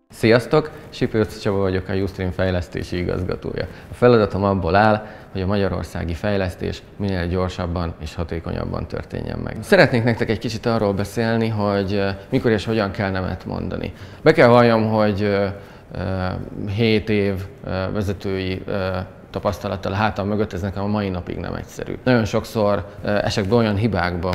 Sziasztok! Sipőc Csaba vagyok, a Ustream fejlesztési igazgatója. A feladatom abból áll, hogy a magyarországi fejlesztés minél gyorsabban és hatékonyabban történjen meg. Szeretnék nektek egy kicsit arról beszélni, hogy mikor és hogyan kell nemet mondani. Be kell valljam, hogy 7 év vezetői tapasztalattal a hátam mögött, ez nekem a mai napig nem egyszerű. Nagyon sokszor esek be olyan hibákba,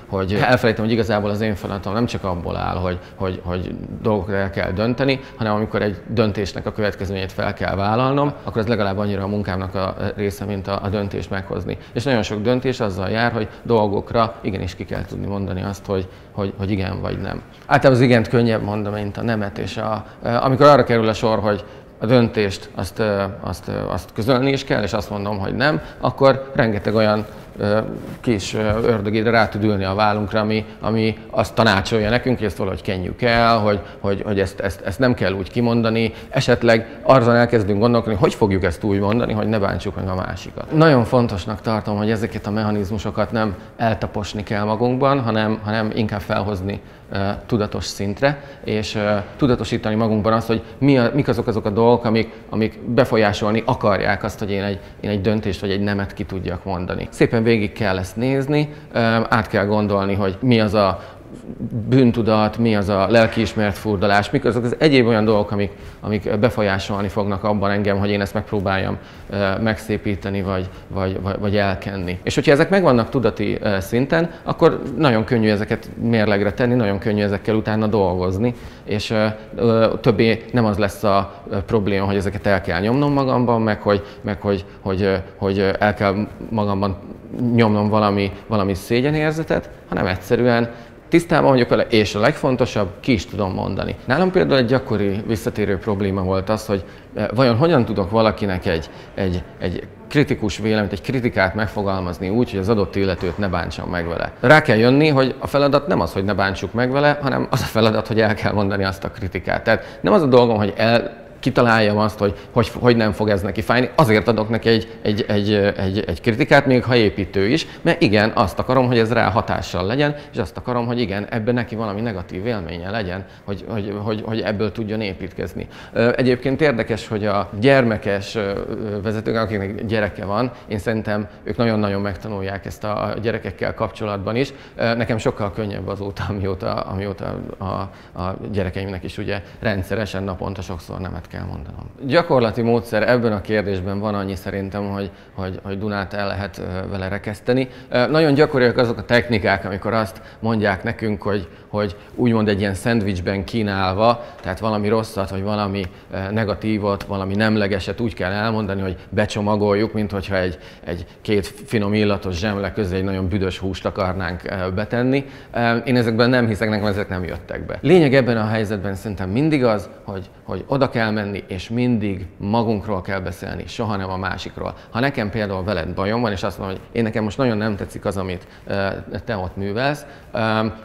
hogy elfelejtem, hogy igazából az én feladatom nem csak abból áll, hogy dolgokat el kell dönteni, hanem amikor egy döntésnek a következményét fel kell vállalnom, akkor ez legalább annyira a munkámnak a része, mint a döntést meghozni. És nagyon sok döntés azzal jár, hogy dolgokra igenis ki kell tudni mondani azt, hogy igen vagy nem. Általában az igent könnyebb mondani, mint a nemet, és amikor arra kerül a sor, hogy a döntést azt közölni is kell, és azt mondom, hogy nem, akkor rengeteg olyan kis ördögédre rá tud ülni a vállunkra, ami azt tanácsolja nekünk, hogy ezt valahogy kenjük el, hogy ezt nem kell úgy kimondani. Esetleg arra elkezdünk gondolkodni, hogy fogjuk ezt úgy mondani, hogy ne bántsuk meg a másikat. Nagyon fontosnak tartom, hogy ezeket a mechanizmusokat nem eltaposni kell magunkban, hanem inkább felhozni tudatos szintre, és tudatosítani magunkban azt, hogy mik azok a dolgok, amik befolyásolni akarják azt, hogy én egy döntést vagy egy nemet ki tudjak mondani. Szépen végig kell ezt nézni, át kell gondolni, hogy mi az a bűntudat, mi az a lelkiismeret furdalás, mik azok az egyéb olyan dolgok, amik befolyásolni fognak abban engem, hogy én ezt megpróbáljam megszépíteni, vagy elkenni. És hogyha ezek megvannak tudati szinten, akkor nagyon könnyű ezeket mérlegre tenni, nagyon könnyű ezekkel utána dolgozni, és többé nem az lesz a probléma, hogy ezeket el kell nyomnom magamban, meg hogy el kell magamban nyomnom valami szégyenérzetet, hanem egyszerűen tisztában vagyok vele, és a legfontosabb, ki is tudom mondani. Nálam például egy gyakori visszatérő probléma volt az, hogy vajon hogyan tudok valakinek egy kritikus véleményt, egy kritikát megfogalmazni úgy, hogy az adott illetőt ne bántsam meg vele. Rá kell jönni, hogy a feladat nem az, hogy ne bántsuk meg vele, hanem az a feladat, hogy el kell mondani azt a kritikát. Tehát nem az a dolgom, hogy kitaláljam azt, hogy nem fog ez neki fájni, azért adok neki egy kritikát, még ha építő is, mert igen, azt akarom, hogy ez rá hatással legyen, és azt akarom, hogy igen, ebben neki valami negatív élménye legyen, hogy ebből tudjon építkezni. Egyébként érdekes, hogy a gyermekes vezetők, akiknek gyereke van, én szerintem ők nagyon-nagyon megtanulják ezt a gyerekekkel kapcsolatban is. Nekem sokkal könnyebb azóta, amióta a gyerekeimnek is ugye rendszeresen naponta sokszor nemet kell mondanom. Gyakorlati módszer ebben a kérdésben van annyi szerintem, hogy Dunát el lehet vele rekeszteni. Nagyon gyakoriak azok a technikák, amikor azt mondják nekünk, hogy úgymond egy ilyen szendvicsben kínálva, tehát valami rosszat, vagy valami negatívot, valami nemlegeset úgy kell elmondani, hogy becsomagoljuk, mint hogyha egy két finom illatos zsemle közé egy nagyon büdös húst akarnánk betenni. Én ezekben nem hiszek, nekem ezek nem jöttek be. Lényeg ebben a helyzetben szerintem mindig az, hogy oda kell menni, és mindig magunkról kell beszélni, soha nem a másikról. Ha nekem például veled bajom van, és azt mondom, hogy nekem most nagyon nem tetszik az, amit te ott művelsz,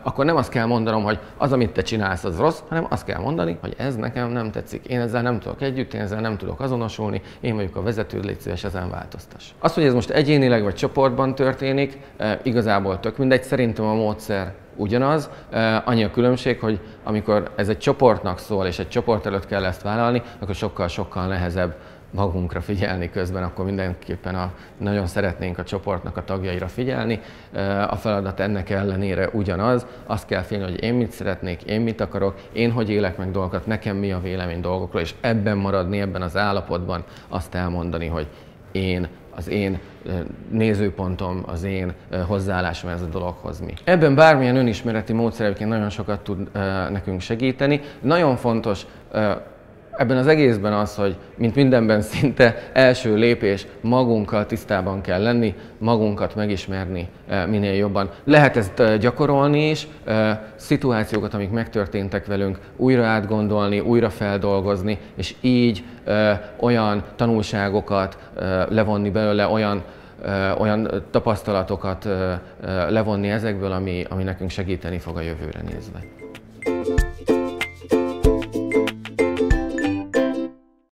akkor nem azt kell mondanom, hogy az, amit te csinálsz, az rossz, hanem azt kell mondani, hogy ez nekem nem tetszik. Én ezzel nem tudok együtt, én ezzel nem tudok azonosulni, én vagyok a vezetőd, légy szíves, ezen változtass. Az, hogy ez most egyénileg vagy csoportban történik, igazából tök mindegy, szerintem a módszer ugyanaz, annyi a különbség, hogy amikor ez egy csoportnak szól, és egy csoport előtt kell ezt vállalni, akkor sokkal-sokkal nehezebb magunkra figyelni közben, akkor mindenképpen nagyon szeretnénk a csoportnak a tagjaira figyelni. A feladat ennek ellenére ugyanaz, azt kell figyelni, hogy én mit szeretnék, én mit akarok, én hogy élek meg dolgokat, nekem mi a vélemény dolgokról, és ebben maradni, ebben az állapotban azt elmondani, hogy az én nézőpontom, az én hozzáállásom ez a dologhoz mi. Ebben bármilyen önismereti módszer egyébként nagyon sokat tud nekünk segíteni. Nagyon fontos ebben az egészben az, hogy mint mindenben szinte első lépés, magunkkal tisztában kell lenni, magunkat megismerni minél jobban. Lehet ezt gyakorolni is, szituációkat, amik megtörténtek velünk, újra átgondolni, újra feldolgozni, és így olyan tanulságokat levonni belőle, olyan tapasztalatokat levonni ezekből, ami nekünk segíteni fog a jövőre nézve.